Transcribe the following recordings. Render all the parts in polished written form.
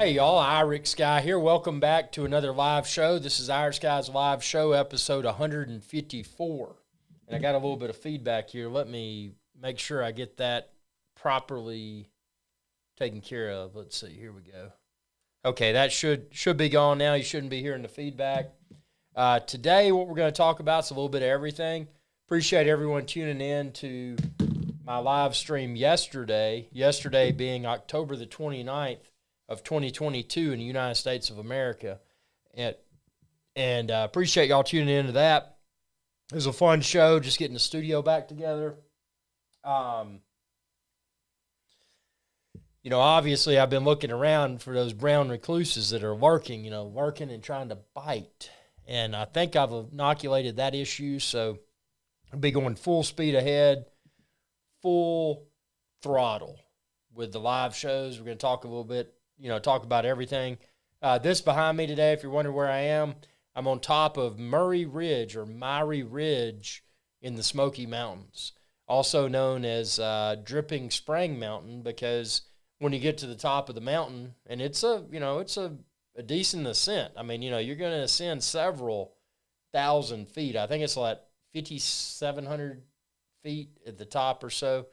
Hey y'all, IrixGuy here. Welcome back to another live show. This is IrixGuy's live show, episode 154. And I got a little bit of feedback here. Let me make sure I get that properly taken care of. Let's see, here we go. Okay, that should be gone now. You shouldn't be hearing the feedback. Today, what we're going to talk about is a little bit of everything. Appreciate everyone tuning in to my live stream yesterday. Yesterday being October the 29th. Of 2022 in the United States of America. And appreciate y'all tuning into that. It was a fun show, just getting the studio back together. Obviously I've been looking around for those brown recluses that are lurking and trying to bite. And I think I've inoculated that issue, so I'll be going full speed ahead, full throttle with the live shows. We're going to talk a little bit, talk about everything. This behind me today, if you're wondering where I am, I'm on top of Murray Ridge in the Smoky Mountains, also known as Dripping Spring Mountain, because when you get to the top of the mountain, and it's a decent ascent. I mean, you're going to ascend several thousand feet. I think it's like 5,700 feet at the top or so,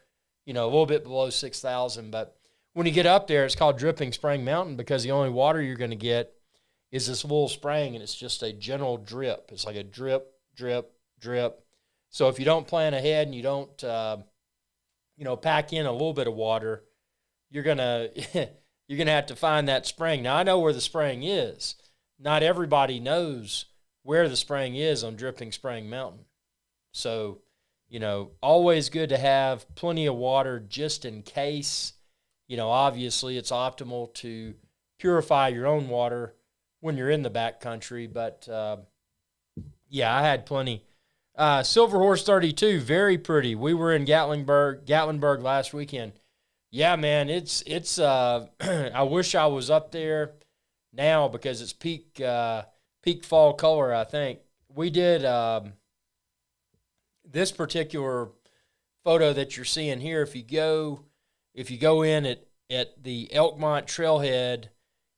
a little bit below 6,000, but when you get up there, it's called Dripping Spring Mountain because the only water you're going to get is this little spring, and it's just a gentle drip. It's like a drip, drip, drip. So if you don't plan ahead and you don't, pack in a little bit of water, you're gonna have to find that spring. Now I know where the spring is. Not everybody knows where the spring is on Dripping Spring Mountain. So, always good to have plenty of water just in case. Obviously it's optimal to purify your own water when you're in the backcountry, but I had plenty. Silver Horse 32, very pretty. We were in Gatlinburg last weekend. Yeah, man, it's I wish I was up there now because it's peak fall color, I think. We did this particular photo that you're seeing here. If you go in at the Elkmont Trailhead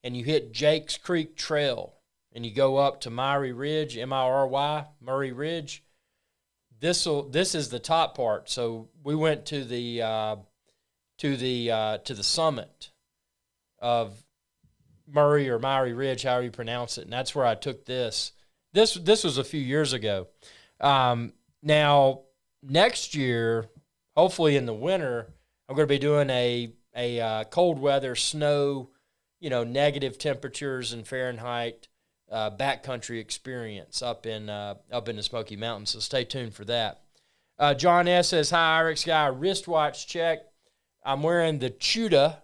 and you hit Jake's Creek Trail and you go up to Murray Ridge, M-I-R-Y, Murray Ridge, this is the top part. So we went to the summit of Murray or Murray Ridge, however you pronounce it, and that's where I took this. This was a few years ago. Now next year, hopefully in the winter, I'm going to be doing a cold weather, snow, negative temperatures in Fahrenheit, backcountry experience up in the Smoky Mountains. So stay tuned for that. John S. says, "Hi, IrixGuy, wristwatch check. I'm wearing the Tudor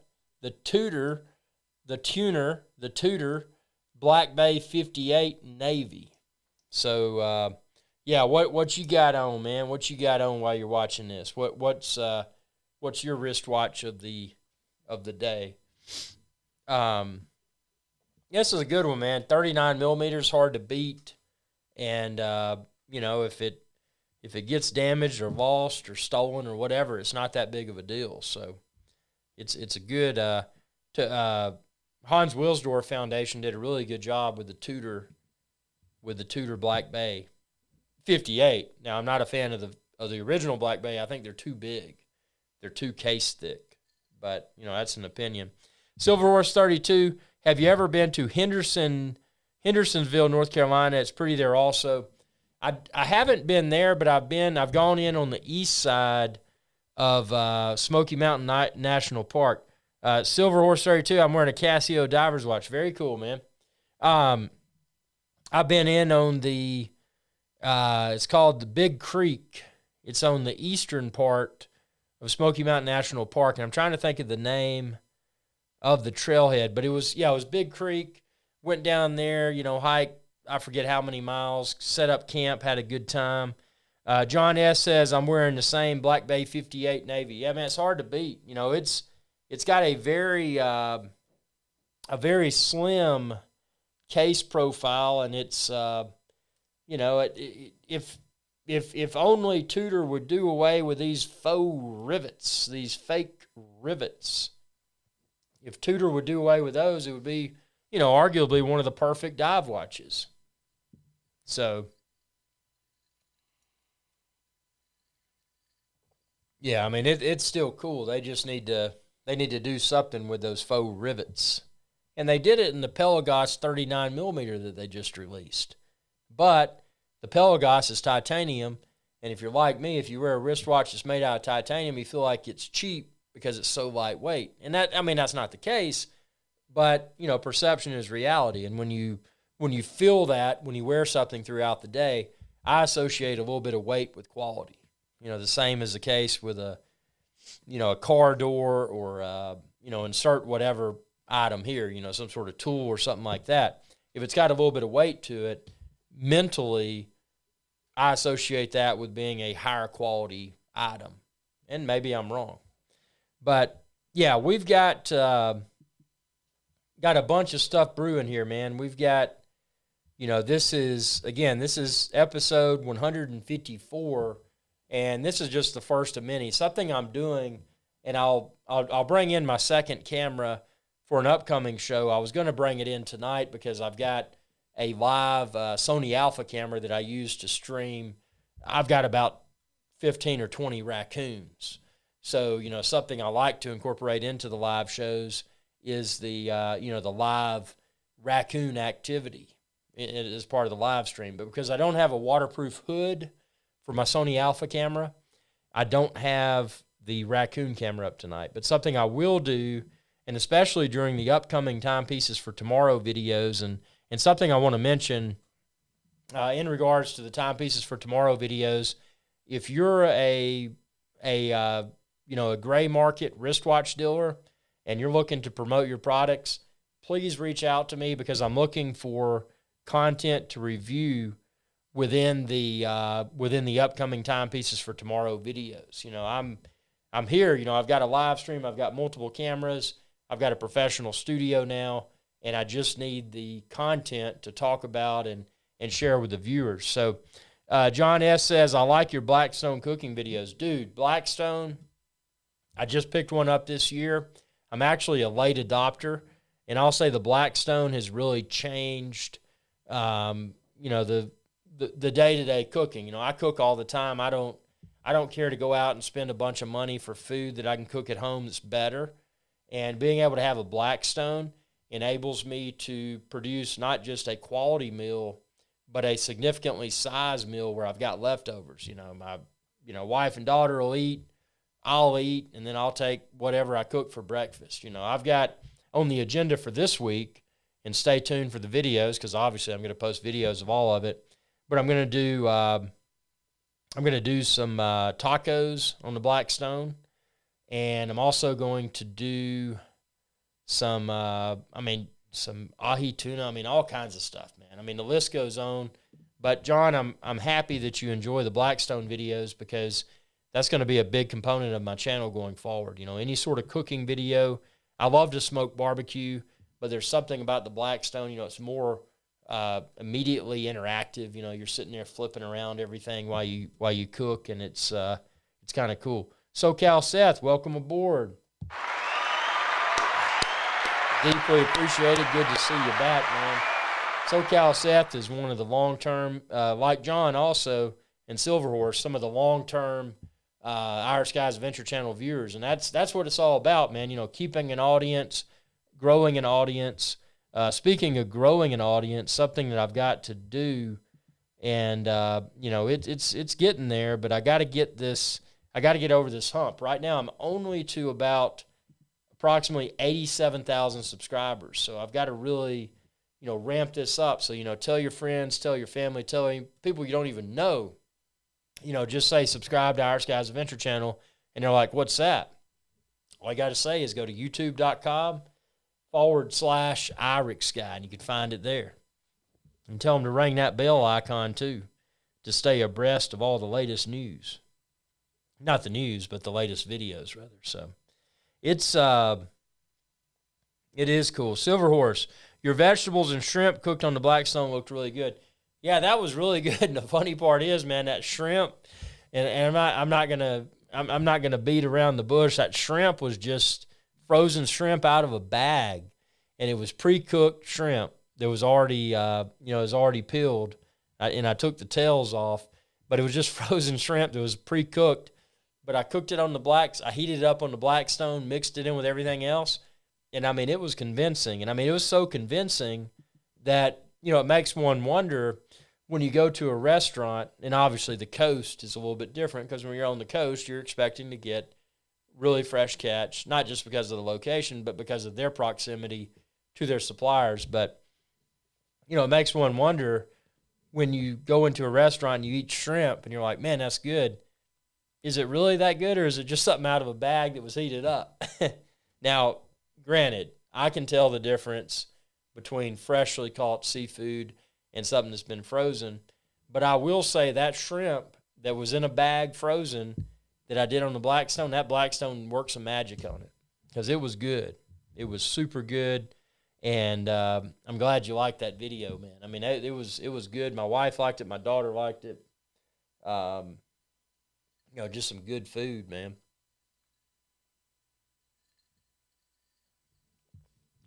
Black Bay 58 Navy." So, what you got on, man? What you got on while you're watching this? What's your wristwatch of the day? This is a good one, man. 39 millimeters, hard to beat, and if it gets damaged or lost or stolen or whatever, it's not that big of a deal. So it's a good. Hans Wilsdorf Foundation did a really good job with the Tudor Black Bay 58. Now I'm not a fan of the original Black Bay. I think they're too big. They're too case thick, but that's an opinion. Silver Horse 32. Have you ever been to Hendersonville, North Carolina? It's pretty there also. I haven't been there, but I've gone in on the east side of Smoky Mountain National Park. Silver Horse 32. I'm wearing a Casio diver's watch. Very cool, man. I've been in on the. It's called the Big Creek. It's on the eastern part of Smoky Mountain National Park, and I'm trying to think of the name of the trailhead, but it was Big Creek. Went down there, hiked, I forget how many miles, set up camp, had a good time. John S. says, "I'm wearing the same Black Bay 58 Navy." Yeah, man, it's hard to beat. It's got a very slim case profile, and it's if only Tudor would do away with these faux rivets, these fake rivets. if Tudor would do away with those, it would be, arguably one of the perfect dive watches. So, yeah, I mean, it's still cool. They just need to do something with those faux rivets. And they did it in the Pelagos 39 millimeter that they just released. But the Pelagos is titanium, and if you're like me, if you wear a wristwatch that's made out of titanium, you feel like it's cheap because it's so lightweight. And that's not the case, but, perception is reality. And when you feel that, when you wear something throughout the day, I associate a little bit of weight with quality. The same is the case with a car door or, insert whatever item here, some sort of tool or something like that. If it's got a little bit of weight to it, mentally, I associate that with being a higher quality item. And maybe I'm wrong. But, yeah, we've got a bunch of stuff brewing here, man. We've got, this is episode 154, and this is just the first of many. Something I'm doing, and I'll bring in my second camera for an upcoming show. I was going to bring it in tonight because I've got a live Sony Alpha camera that I use to stream. I've got about 15 or 20 raccoons. So, something I like to incorporate into the live shows is the live raccoon activity as part of the live stream. But because I don't have a waterproof hood for my Sony Alpha camera, I don't have the raccoon camera up tonight. But something I will do, and especially during the upcoming timepieces for tomorrow videos, and something I want to mention in regards to the timepieces for tomorrow videos, if you're a gray market wristwatch dealer and you're looking to promote your products, please reach out to me because I'm looking for content to review within the upcoming timepieces for tomorrow videos. I'm here. I've got a live stream. I've got multiple cameras. I've got a professional studio now, and I just need the content to talk about and share with the viewers. So John S. says, I like your Blackstone cooking videos. Dude, Blackstone, I just picked one up this year. I'm actually a late adopter, and I'll say the Blackstone has really changed, the day-to-day cooking. I cook all the time. I don't care to go out and spend a bunch of money for food that I can cook at home that's better. And being able to have a Blackstone enables me to produce not just a quality meal, but a significantly sized meal where I've got leftovers. My wife and daughter will eat, I'll eat, and then I'll take whatever I cook for breakfast. I've got on the agenda for this week, and stay tuned for the videos because obviously I'm going to post videos of all of it. But I'm going to do some tacos on the Blackstone. And I'm also going to do some ahi tuna. All kinds of stuff, man. The list goes on. But, John, I'm happy that you enjoy the Blackstone videos because that's going to be a big component of my channel going forward. Any sort of cooking video. I love to smoke barbecue, but there's something about the Blackstone. It's more immediately interactive. You're sitting there flipping around everything while you cook, and it's kind of cool. SoCal Seth, welcome aboard. Deeply appreciated. Good to see you back, man. SoCal Seth is one of the long-term, like John also, and Silverhorse, some of the long-term IrixGuy's Adventure Channel viewers. And that's what it's all about, man. Keeping an audience, growing an audience. Speaking of growing an audience, something that I've got to do, and, it's getting there, but I got to get over this hump. Right now, I'm only to about approximately 87,000 subscribers. So I've got to really, ramp this up. So, tell your friends, tell your family, tell people you don't even know, just say subscribe to IrixGuy's Adventure Channel. And they're like, what's that? All I got to say is go to youtube.com/IrixGuy, and you can find it there. And tell them to ring that bell icon too to stay abreast of all the latest news. Not the news, but the latest videos, rather. So it is cool. Silverhorse, your vegetables and shrimp cooked on the Blackstone looked really good. Yeah, that was really good. And the funny part is, man, that shrimp, and I'm not gonna beat around the bush. That shrimp was just frozen shrimp out of a bag, and it was pre-cooked shrimp that was already, was already peeled, and I took the tails off, but it was just frozen shrimp that was pre-cooked. But I cooked it on I heated it up on the Blackstone, mixed it in with everything else, and I mean, it was convincing. And I mean, it was so convincing that, it makes one wonder when you go to a restaurant, and obviously the coast is a little bit different because when you're on the coast, you're expecting to get really fresh catch, not just because of the location, but because of their proximity to their suppliers. But, it makes one wonder when you go into a restaurant and you eat shrimp and you're like, man, that's good. Is it really that good, or is it just something out of a bag that was heated up? Now, granted, I can tell the difference between freshly caught seafood and something that's been frozen. But I will say that shrimp that was in a bag frozen that I did on the Blackstone, that Blackstone worked some magic on it because it was good. It was super good. And I'm glad you liked that video, man. I mean, it was good. My wife liked it. My daughter liked it. Just some good food, man.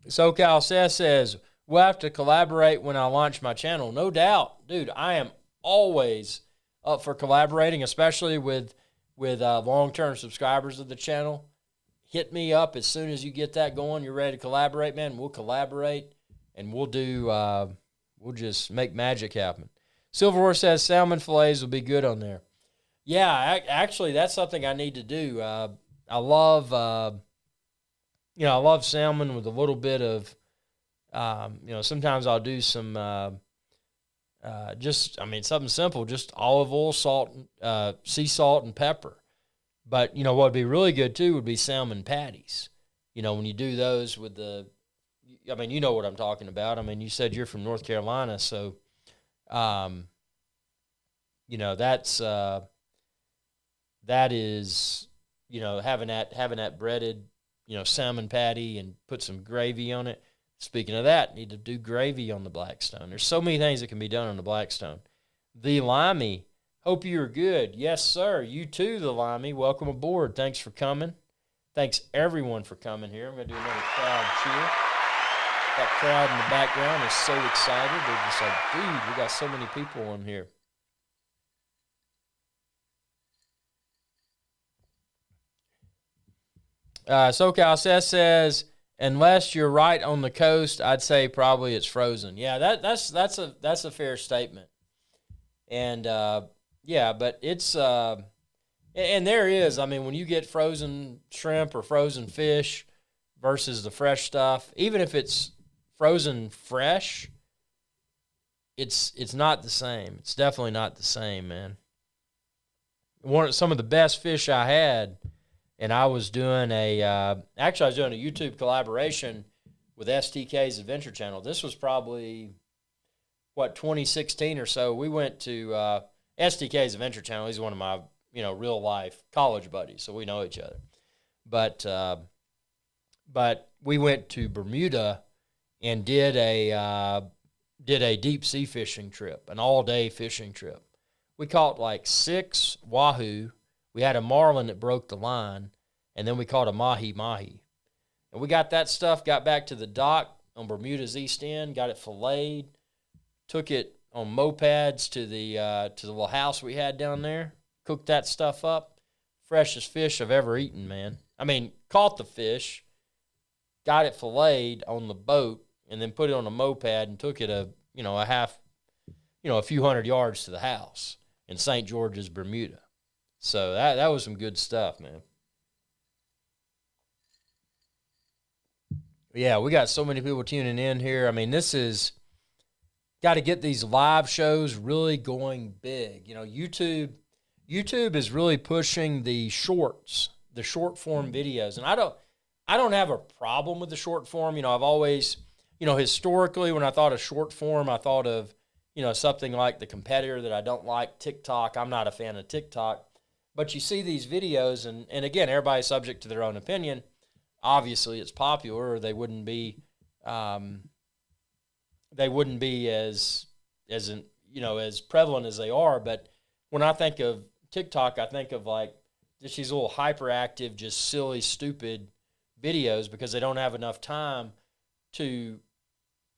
SoCal says, we'll have to collaborate when I launch my channel. No doubt. Dude, I am always up for collaborating, especially with long-term subscribers of the channel. Hit me up as soon as you get that going. You're ready to collaborate, man. We'll collaborate, and we'll just make magic happen. Silver Horse says salmon fillets will be good on there. Yeah, actually, that's something I need to do. I love salmon with a little bit of, sometimes I'll do some, something simple, just olive oil, salt, sea salt, and pepper. But, what would be really good, too, would be salmon patties. When you do those with you know what I'm talking about. I mean, you said you're from North Carolina, so, that is, having that breaded, salmon patty and put some gravy on it. Speaking of that, need to do gravy on the Blackstone. There's so many things that can be done on the Blackstone. The Limey, hope you're good. Yes, sir. You too, the Limey. Welcome aboard. Thanks for coming. Thanks, everyone, for coming here. I'm going to do another crowd cheer. That crowd in the background is so excited. They're just like, dude, we got so many people on here. SoCal says, unless you're right on the coast, I'd say probably it's frozen. Yeah, that's a fair statement. And but it's and there is. I mean, when you get frozen shrimp or frozen fish versus the fresh stuff, even if it's frozen fresh, it's not the same. It's definitely not the same, man. Some of the best fish I had. And I was doing a YouTube collaboration with STK's Adventure Channel. This was probably, 2016 or so. We went to STK's Adventure Channel. He's one of my, real life college buddies, so we know each other. But we went to Bermuda and did a deep sea fishing trip, an all-day fishing trip. We caught like 6 wahoo. We had a marlin that broke the line, and then we caught a mahi-mahi. And we got that stuff, got back to the dock on Bermuda's East End, got it filleted, took it on mopeds to the little house we had down there, cooked that stuff up. Freshest fish I've ever eaten, man. I mean, caught the fish, got it filleted on the boat, and then put it on a moped and took it a few hundred yards to the house in St. George's, Bermuda. So that was some good stuff, man. Yeah, we got so many people tuning in here. I mean, this is got to get these live shows really going big. YouTube is really pushing the shorts, the short form videos. And I don't have a problem with the short form. I've always, historically when I thought of short form, I thought of, something like the competitor that I don't like, TikTok. I'm not a fan of TikTok. But you see these videos, and again, everybody's subject to their own opinion. Obviously, it's popular, or they wouldn't be as prevalent as they are. But when I think of TikTok, I think of like just these little hyperactive, just silly, stupid videos because they don't have enough time to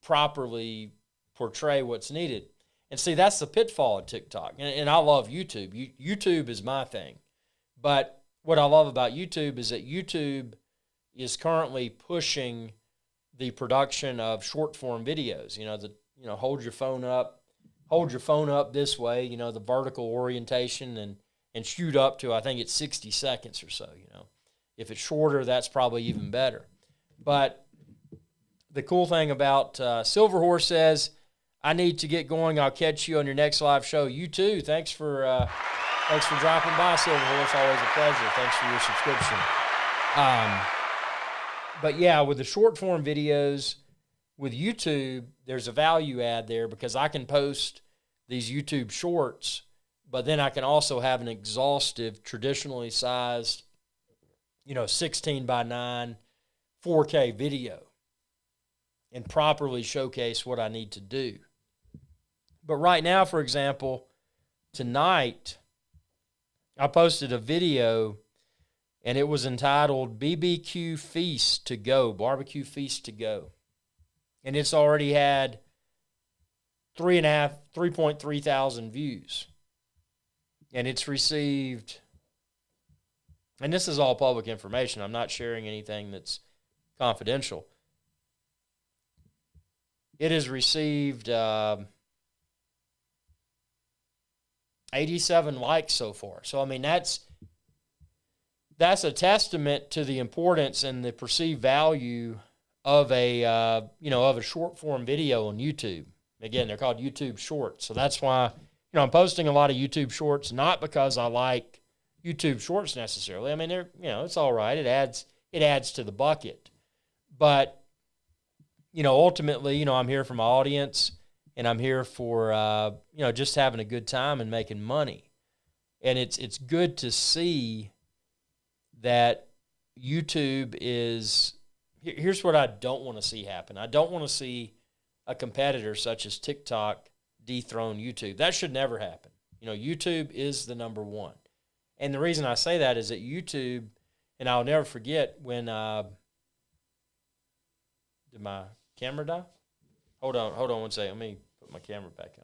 properly portray what's needed. And see, that's the pitfall of TikTok. And I love YouTube. YouTube is my thing. But what I love about YouTube is that YouTube is currently pushing the production of short form videos. Hold your phone up this way, the vertical orientation, and shoot up to, I think it's 60 seconds or so. If it's shorter, that's probably even better. But the cool thing about Silver Horse says, I need to get going. I'll catch you on your next live show. You too. Thanks for dropping by, Silver Horse. Always a pleasure. Thanks for your subscription. But yeah, with the short form videos with YouTube, there's a value add there because I can post these YouTube shorts, but then I can also have an exhaustive, traditionally sized, 16 by 9, 4K video and properly showcase what I need to do. But right now, for example, tonight, I posted a video and it was entitled BBQ Feast to Go, Barbecue Feast to Go. And it's already had 3.3 thousand views. And it's received, and this is all public information, I'm not sharing anything that's confidential. It has received 87 likes so far. So, I mean, that's a testament to the importance and the perceived value of a short form video on YouTube. Again, they're called YouTube Shorts. So that's why, I'm posting a lot of YouTube Shorts, not because I like YouTube Shorts necessarily. I mean, it's all right. It adds to the bucket. But, ultimately, I'm here for my audience, and I'm here for, just having a good time and making money. And it's good to see that YouTube is, here's what I don't want to see happen. I don't want to see a competitor such as TikTok dethrone YouTube. That should never happen. YouTube is the number one. And the reason I say that is that YouTube, and I'll never forget when, did my camera die? Hold on 1 second. Let me put my camera back on.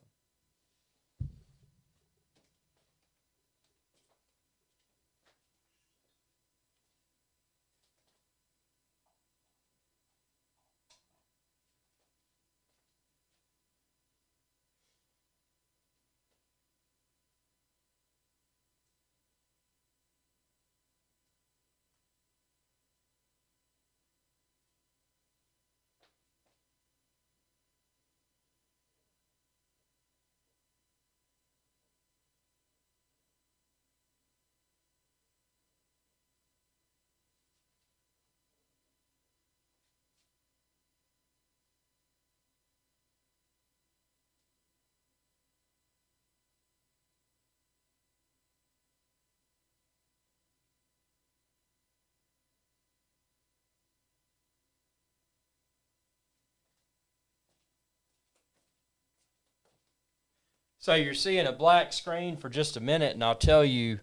So you're seeing a black screen for just a minute, and I'll tell you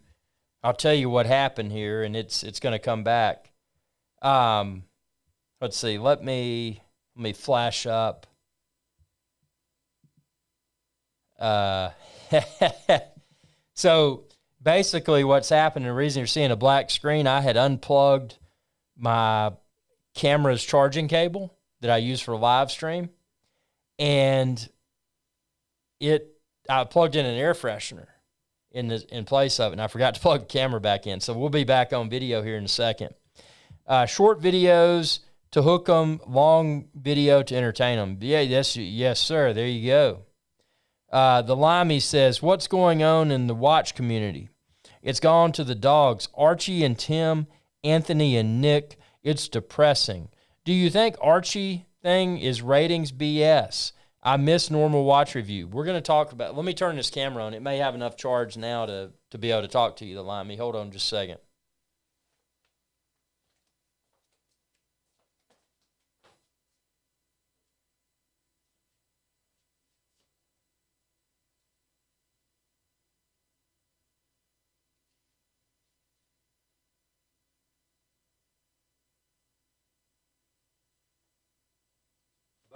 what happened here, and it's going to come back. Let's see. Let me flash up. So basically, what's happened? The reason you're seeing a black screen, I had unplugged my camera's charging cable that I use for live stream, and I plugged in an air freshener in place of it, and I forgot to plug the camera back in. So we'll be back on video here in a second. Short videos to hook them, long video to entertain them. Yeah, yes, sir. There you go. The Limey says, what's going on in the watch community? It's gone to the dogs. Archie and Tim, Anthony and Nick. It's depressing. Do you think Archie thing is ratings BS? I miss normal watch review. We're going to talk about, let me turn this camera on. It may have enough charge now to be able to talk to you, the Limey. Hold on just a second.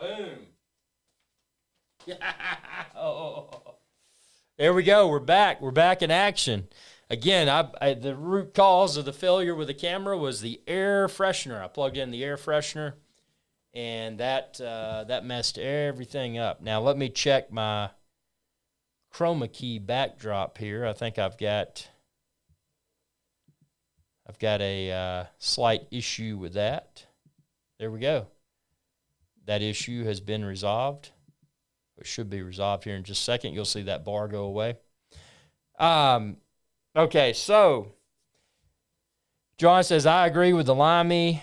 Boom. Oh. There we go. We're back. We're back in action. Again, the root cause of the failure with the camera was the air freshener. I plugged in the air freshener, and that messed everything up. Now, let me check my chroma key backdrop here. I think I've got a slight issue with that. There we go. That issue has been resolved. It should be resolved here in just a second. You'll see that bar go away. Okay, so John says, I agree with the Limey.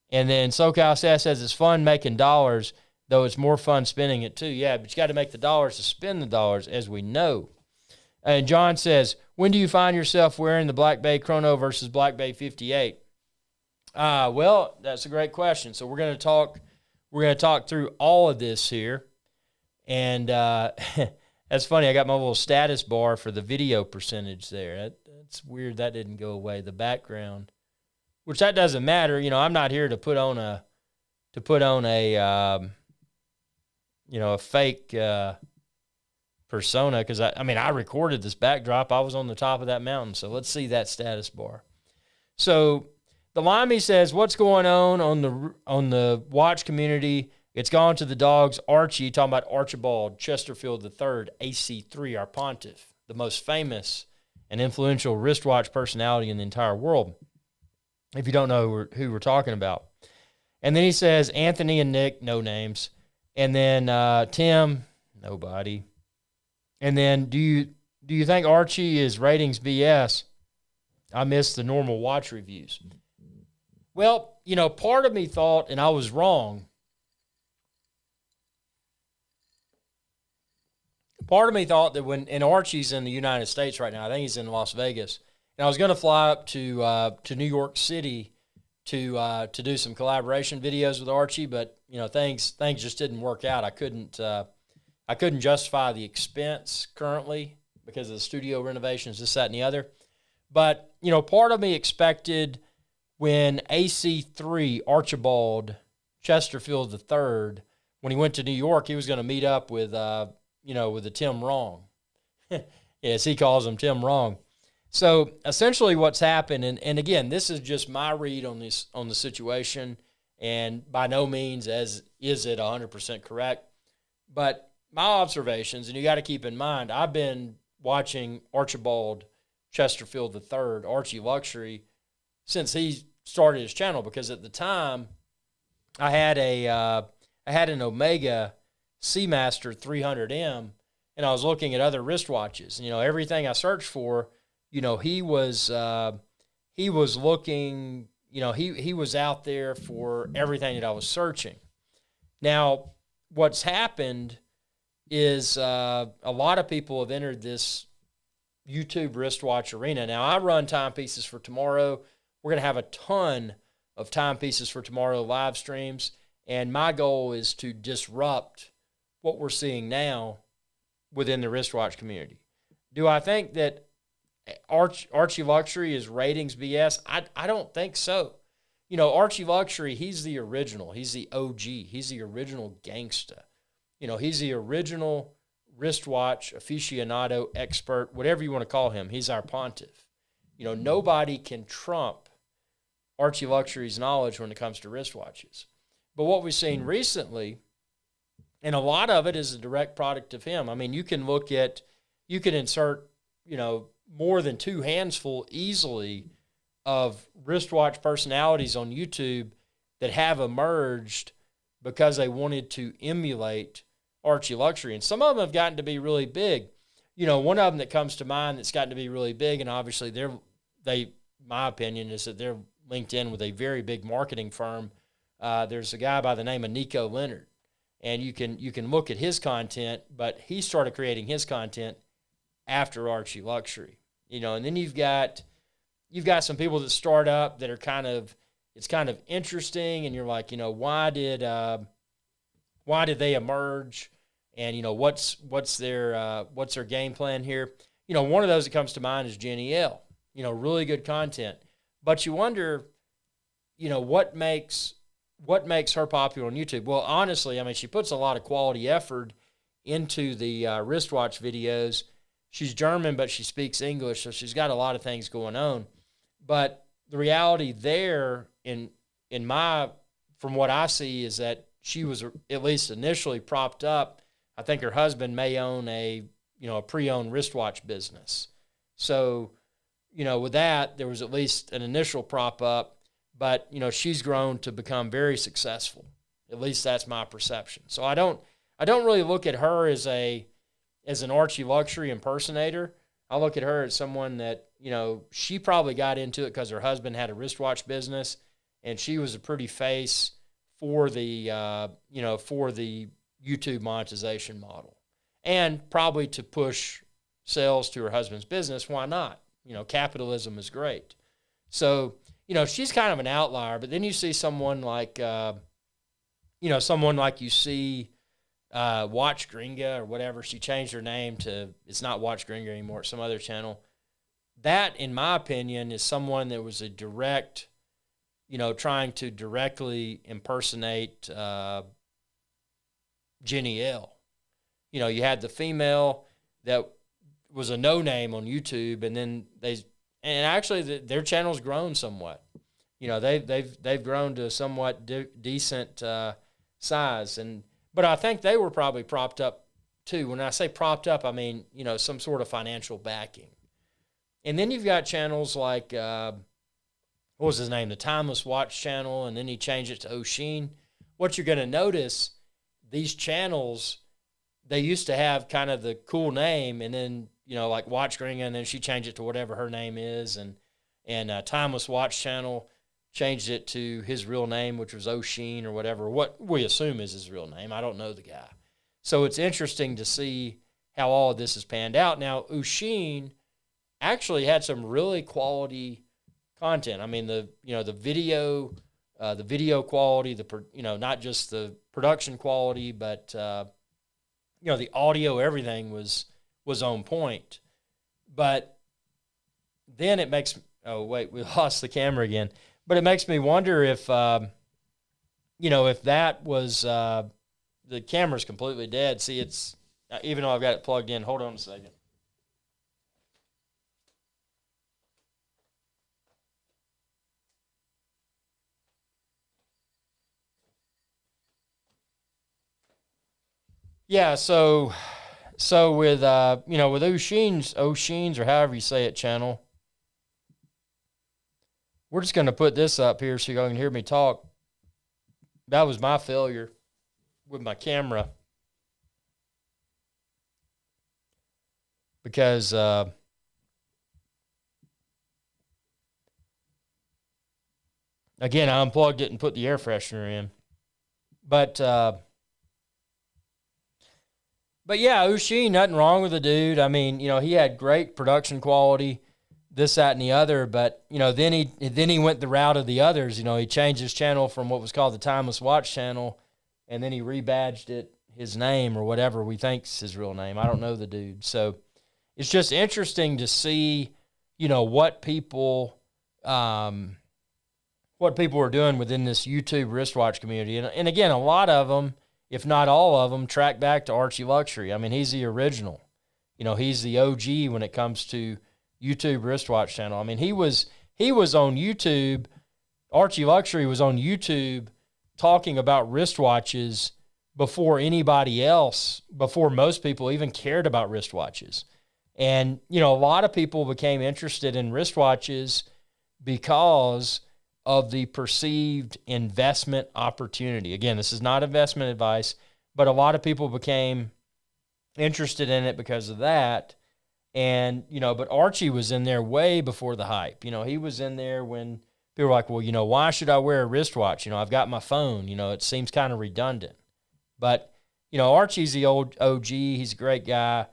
And then SoCal says it's fun making dollars, though it's more fun spending it too. Yeah, but you got to make the dollars to spend the dollars, as we know. And John says, when do you find yourself wearing the Black Bay Chrono versus Black Bay 58? Well, that's a great question. So we're going to talk through all of this here. And that's funny. I got my little status bar for the video percentage there. That's weird. That didn't go away. The background, which that doesn't matter. You know, I'm not here to put on a fake persona, because I recorded this backdrop. I was on the top of that mountain. So let's see that status bar. So the Limey says, what's going on the watch community? It's gone to the dogs. Archie, talking about Archibald Chesterfield III, AC3, our pontiff, the most famous and influential wristwatch personality in the entire world, if you don't know who we're talking about. And then he says, Anthony and Nick, no names. And then Tim, nobody. And then do you think Archie is ratings BS? I missed the normal watch reviews. Well, part of me thought, and I was wrong, part of me thought that and Archie's in the United States right now, I think he's in Las Vegas, and I was going to fly up to New York City to do some collaboration videos with Archie, but things just didn't work out. I couldn't justify the expense currently because of the studio renovations, this, that, and the other. But part of me expected when AC3 Archibald Chesterfield III, when he went to New York, he was going to meet up with with the Tim Wrong. Yes, he calls him Tim Wrong. So essentially what's happened, and again, this is just my read on the situation, and by no means is it 100% correct, but my observations, and you got to keep in mind, I've been watching Archibald Chesterfield III, Archie Luxury, since he started his channel, because at the time I had an Omega Seamaster 300M, and I was looking at other wristwatches. Everything I searched for, he was looking, he was out there for everything that I was searching. Now, what's happened is a lot of people have entered this YouTube wristwatch arena. Now, I run timepieces for tomorrow. We're going to have a ton of timepieces for tomorrow live streams, and my goal is to disrupt what we're seeing now within the wristwatch community. Do I think that Archie Luxury is ratings BS? I don't think so. Archie Luxury, he's the original. He's the OG. He's the original gangsta. He's the original wristwatch aficionado, expert, whatever you want to call him. He's our pontiff. Nobody can trump Archie Luxury's knowledge when it comes to wristwatches. But what we've seen recently, and a lot of it is a direct product of him. You can insert, more than two handsful easily of wristwatch personalities on YouTube that have emerged because they wanted to emulate Archie Luxury. And some of them have gotten to be really big. One of them that comes to mind that's gotten to be really big, and obviously my opinion is that they're linked in with a very big marketing firm. There's a guy by the name of Nico Leonard. And you can look at his content, but he started creating his content after Archie Luxury, and then you've got some people that start up that are it's kind of interesting, and you're like, why did they emerge, and what's their game plan here? One of those that comes to mind is Jenny L. Really good content, but you wonder, what makes what makes her popular on YouTube? Well, honestly, I mean, she puts a lot of quality effort into the wristwatch videos. She's German, but she speaks English, so she's got a lot of things going on. But the reality there, in my from what I see, is that she was at least initially propped up. I think her husband may own a pre-owned wristwatch business. So, with that, there was at least an initial prop up, but, she's grown to become very successful. At least that's my perception. So I don't really look at her as an Archie Luxury impersonator. I look at her as someone that, she probably got into it because her husband had a wristwatch business, and she was a pretty face for the YouTube monetization model, and probably to push sales to her husband's business. Why not? Capitalism is great. So, she's kind of an outlier, but then you see someone like, you see Watch Gringa or whatever. She changed her name to, it's not Watch Gringa anymore, it's some other channel. That, in my opinion, is someone that was a direct, trying to directly impersonate Jenny L. You had the female that was a no-name on YouTube, and then actually their channel's grown somewhat. They've grown to a somewhat decent size, but I think they were probably propped up too. When I say propped up, I mean some sort of financial backing. And then you've got channels like what was his name, the Timeless Watch channel, and then he changed it to Oshin. What you're going to notice, these channels, they used to have kind of the cool name, and then like Watch Gringa, and then she changed it to whatever her name is, and Timeless Watch channel changed it to his real name, which was Oshin or whatever, what we assume is his real name. I don't know the guy. So it's interesting to see how all of this has panned out. Now, Oshin actually had some really quality content. I mean, the video quality, not just the production quality, but the audio, everything was on point. But then it makes, oh wait, we lost the camera again. But it makes me wonder if that was, the camera's completely dead. See, it's, even though I've got it plugged in, hold on a second. Yeah, so with with Oshin's or however you say it channel, we're just going to put this up here so you all can hear me talk. That was my failure with my camera, because again, I unplugged it and put the air freshener in, but yeah, Oshin, nothing wrong with the dude. I mean, he had great production quality, this, that, and the other. But then he went the route of the others. He changed his channel from what was called the Timeless Watch channel, and then he rebadged it his name or whatever we think's his real name. I don't know the dude. So it's just interesting to see, what people are doing within this YouTube wristwatch community, and again, a lot of them, if not all of them, track back to Archie Luxury. I mean, he's the original. He's the OG when it comes to YouTube wristwatch channel. I mean, he was on YouTube. Archie Luxury was on YouTube talking about wristwatches before anybody else, before most people even cared about wristwatches. And, a lot of people became interested in wristwatches because of the perceived investment opportunity. Again, this is not investment advice, but a lot of people became interested in it because of that. And, but Archie was in there way before the hype. He was in there when people were like, well, why should I wear a wristwatch? I've got my phone. It seems kind of redundant. But, Archie's the old OG. He's a great guy.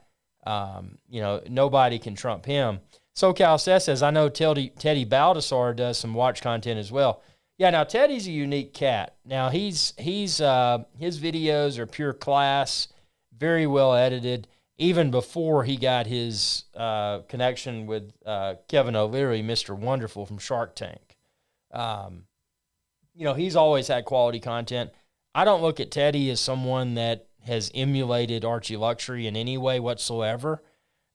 Nobody can trump him. SoCal says, I know Teddy Baldassar does some watch content as well. Yeah, now Teddy's a unique cat. Now his videos are pure class, very well edited. Even before he got his connection with Kevin O'Leary, Mr. Wonderful from Shark Tank. he's always had quality content. I don't look at Teddy as someone that has emulated Archie Luxury in any way whatsoever.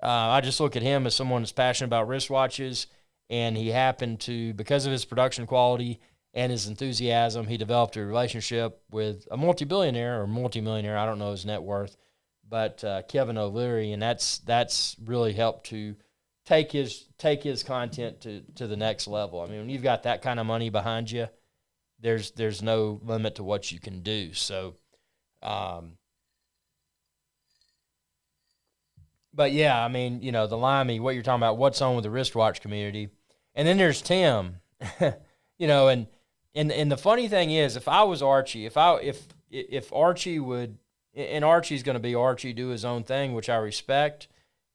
I just look at him as someone that's passionate about wristwatches, and he happened to, because of his production quality and his enthusiasm, he developed a relationship with a multi-billionaire or multi-millionaire, I don't know his net worth, but Kevin O'Leary, and that's really helped to take his content to the next level. I mean, when you've got that kind of money behind you, there's no limit to what you can do. So, but yeah, I mean, the Limey, what you're talking about, what's on with the wristwatch community, and then there's Tim, and the funny thing is, if I was Archie, if Archie would, and Archie's going to be Archie, do his own thing, which I respect.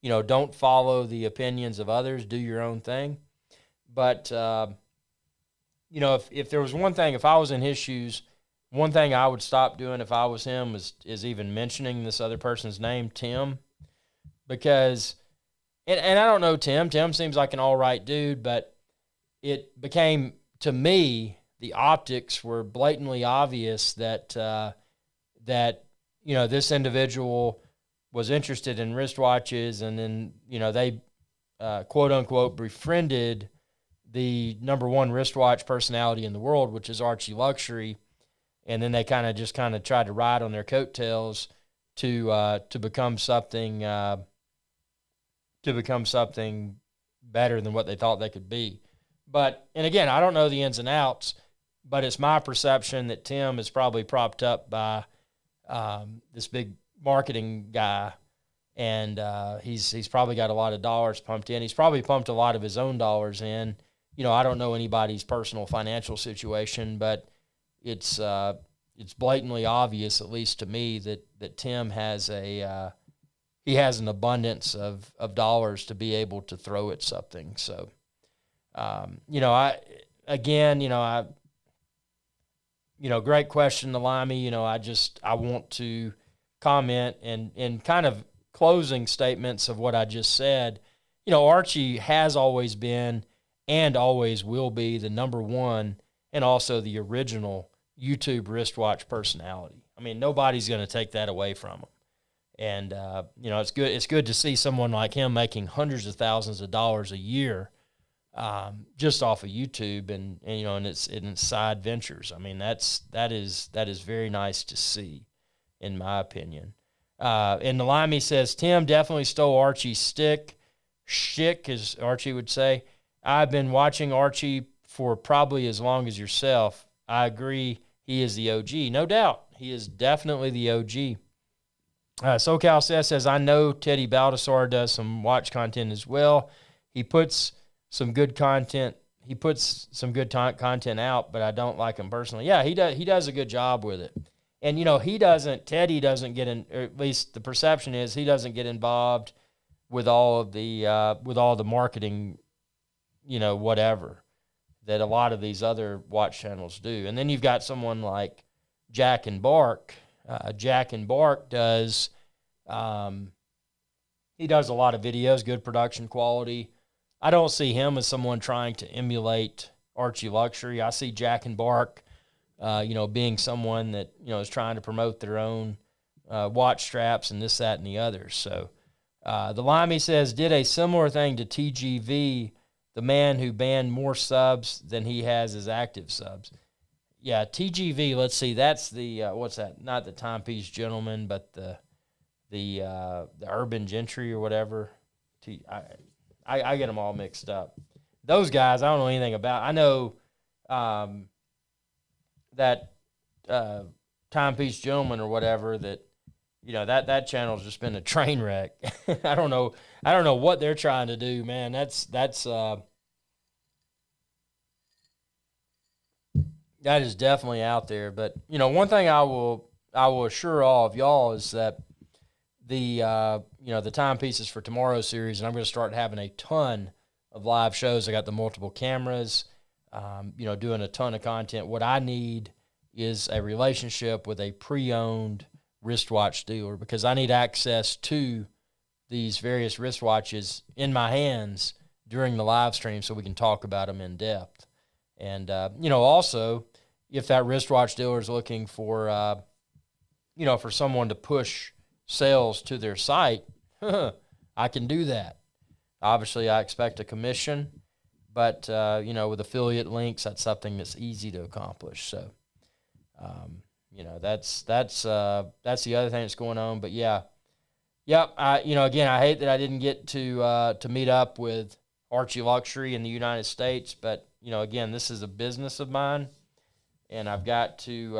Don't follow the opinions of others. Do your own thing. But if there was one thing, if I was in his shoes, one thing I would stop doing if I was him is even mentioning this other person's name, Tim, because, and I don't know Tim. Tim seems like an all right dude, but it became, to me, the optics were blatantly obvious that this individual was interested in wristwatches, and then, they, quote unquote, befriended the number one wristwatch personality in the world, which is Archie Luxury. And then they kind of tried to ride on their coattails to become something better than what they thought they could be. But, and again, I don't know the ins and outs, but it's my perception that Tim is probably propped up by this big marketing guy, and he's probably got a lot of dollars pumped in. He's probably pumped a lot of his own dollars in. I don't know anybody's personal financial situation, but it's blatantly obvious, at least to me, that Tim has he has an abundance of dollars to be able to throw at something. So, great question, the Limey. I want to comment and kind of closing statements of what I just said. Archie has always been and always will be the number one and also the original YouTube wristwatch personality. I mean, nobody's going to take that away from him. And, it's good. It's good to see someone like him making hundreds of thousands of dollars a year just off of YouTube and its side ventures. I mean, that is very nice to see, in my opinion. And the Limey says, Tim definitely stole Archie's shtick, as Archie would say. I've been watching Archie for probably as long as yourself. I agree, he is the OG. No doubt, he is definitely the OG. SoCal says, I know Teddy Baldassar does some watch content as well. He puts some good content. Content out, but I don't like him personally. Yeah, he does a good job with it. And, Teddy doesn't get in, or at least the perception is he doesn't get involved with all the marketing, whatever, that a lot of these other watch channels do. And then you've got someone like Jack and Bark. Jack and Bark does, he does a lot of videos, good production quality. I don't see him as someone trying to emulate Archie Luxury. I see Jack and Bark, being someone that, is trying to promote their own watch straps and this, that, and the other. So the Limey says, did a similar thing to TGV, the man who banned more subs than he has as active subs. Yeah, TGV, let's see, that's the, what's that? Not the Timepiece Gentleman, but the Urban Gentry or whatever. I get them all mixed up. Those guys, I don't know anything about. I know that Timepiece Gentleman or whatever, that that channel's just been a train wreck. I don't know what they're trying to do, man. That is definitely out there. But one thing I will assure all of y'all is that the timepieces for tomorrow series, and I'm going to start having a ton of live shows. I got the multiple cameras, doing a ton of content. What I need is a relationship with a pre-owned wristwatch dealer, because I need access to these various wristwatches in my hands during the live stream so we can talk about them in depth. And, also, if that wristwatch dealer is looking for, for someone to push sales to their site, I can do that. Obviously, I expect a commission, but, with affiliate links, that's something that's easy to accomplish. So, that's the other thing that's going on. But, yeah. Yep. Again, I hate that I didn't get to meet up with Archie Luxury in the United States. But, again, this is a business of mine, and I've got to,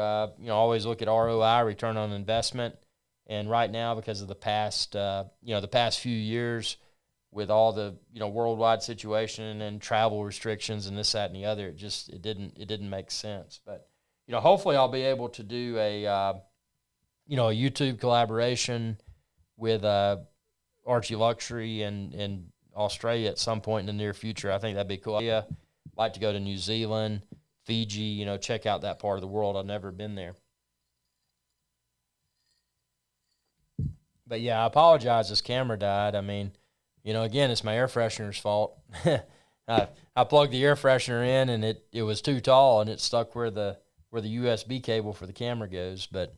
always look at ROI, return on investment. And right now, because of the past few years with all the, worldwide situation and travel restrictions and this, that, and the other, it didn't make sense. But, hopefully I'll be able to do a YouTube collaboration with Archie Luxury in Australia at some point in the near future. I think that'd be cool. I'd like to go to New Zealand, Fiji, check out that part of the world. I've never been there. But, yeah, I apologize this camera died. I mean, again, it's my air freshener's fault. I plugged the air freshener in, and it was too tall, and it stuck where the USB cable for the camera goes. But,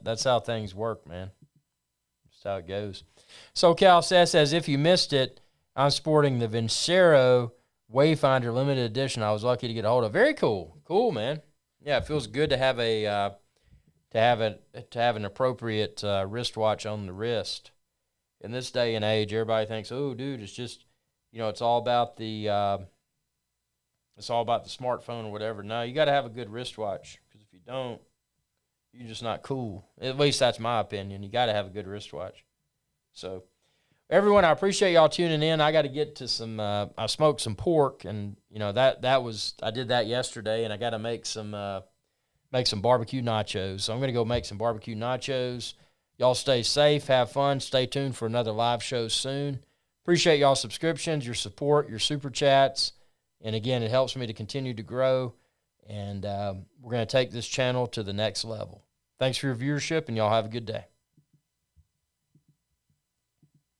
that's how things work, man. That's how it goes. SoCal says, if you missed it, I'm sporting the Vincero Wayfinder limited edition. I was lucky to get a hold of. Very cool. Cool, man. Yeah, it feels good to have an appropriate wristwatch on the wrist. In this day and age, everybody thinks, "Oh, dude, it's just, it's all about the smartphone or whatever." No, you got to have a good wristwatch, because if you don't, you're just not cool. At least that's my opinion. You got to have a good wristwatch. So, everyone, I appreciate y'all tuning in. I got to get to some. I smoked some pork, and I did that yesterday, and I got to make some barbecue nachos. So I'm going to go make some barbecue nachos. Y'all stay safe, have fun, stay tuned for another live show soon. Appreciate y'all subscriptions, your support, your super chats. And again, it helps me to continue to grow. And we're going to take this channel to the next level. Thanks for your viewership, and y'all have a good day.